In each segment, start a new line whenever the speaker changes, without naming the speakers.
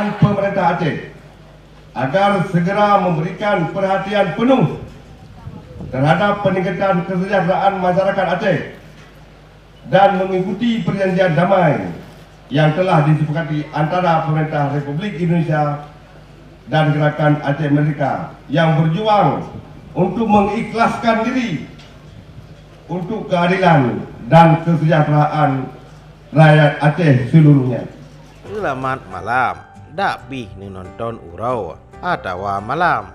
kerajaan pemerintah Aceh agar segera memberikan perhatian penuh terhadap peningkatan kesejahteraan masyarakat Aceh dan mengikuti perjanjian damai yang telah disepakati antara pemerintah Republik Indonesia dan gerakan Aceh Merdeka yang berjuang untuk mengikhlaskan diri untuk keadilan dan kesejahteraan rakyat Aceh seluruhnya.
Selamat malam, dakbih ni nonton urau atau malam,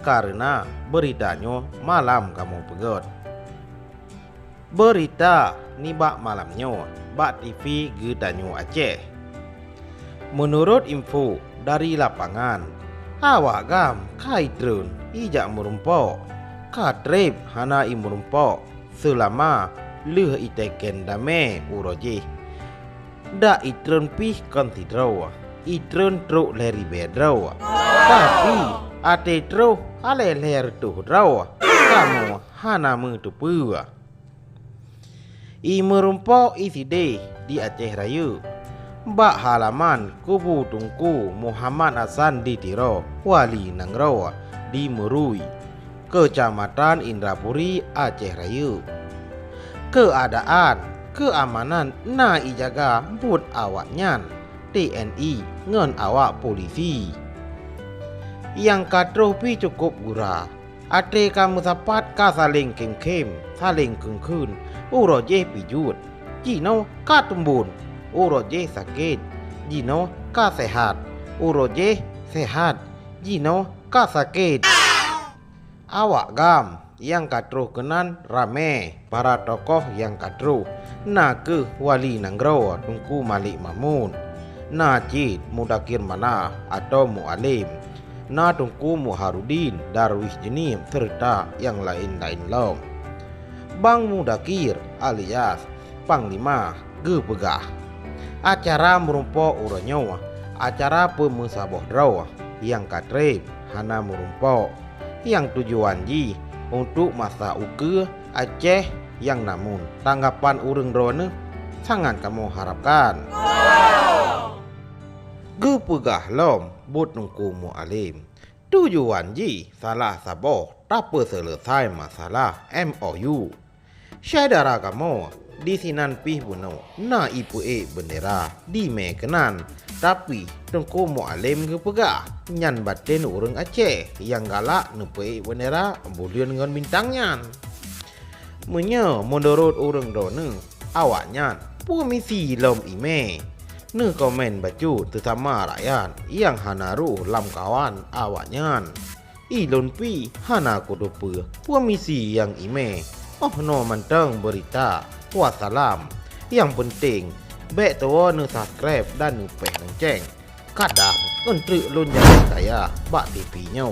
karena beritanya malam kamu pegot. Berita ni bak malamnya, bak TV Gedanyo Aceh. Menurut info dari lapangan, awak gam kaitron ijak merumpok, katrep hana merumpok selama leh iteken dame uroje. Da itron pih kontidraw, itron truk leri bedraw. Tapi ate truk ale ler tuh draw, kamu hana mentupu. I merumpok iside di Aceh Raya. Bak halaman kubu tungku Muhammad Hasan di Tiro, Wali Nangraw di Merui, Kecamatan Indrapuri, Aceh Raya. Keadaan keamanan na ijaga but awaknya TNI ngen awak polisi. Yang katruh pi cukup gura. Ate kamu sapat ka saling kem-kem, saling kengkun, uroje pijut. Jino ka tumbun, uroje sakit. Jino ka sehat, uroje sehat. Jino ka sakit. Awak gam yang katruh kenan rame para tokoh yang katruh. Na ke Wali Nangraw Tungku Malik Mahmud, na Cid Mudakir Manah atau Mu'alim, na Tungku Muharudin Darwis Jenim serta yang lain-lain lom. Bang Mudakir alias Panglima Gepegah. Acara merumpok uranyo, acara pemesaboh draw yang katrep hana merumpok, yang tujuan ji untuk masa uke Aceh yang namun tanggapan urang drone sangat kamu harapkan. Gepegah lom but nungku Mu'alim. Tujuan ji salah saboh tak selesai masalah MOU. Syadara kamu di sinan pih buno na ipue bendera di mekenan, tapi tungku Mu'alim gepegah nyan batin urang Aceh yang galak nepue bendera ambulian dengan bintangnya. Menurut urang drone awaknya pemisi lom ime ne komen baju sesama rakyat yang hanaru lam kawan awaknya. Ilon pi hana kudupu pemisi yang ime. Oh no manteng berita. Wassalam. Yang penting baik tahu ne subscribe dan ne peh lonceng. Kadang untuk lun jangan saya bak TV nya.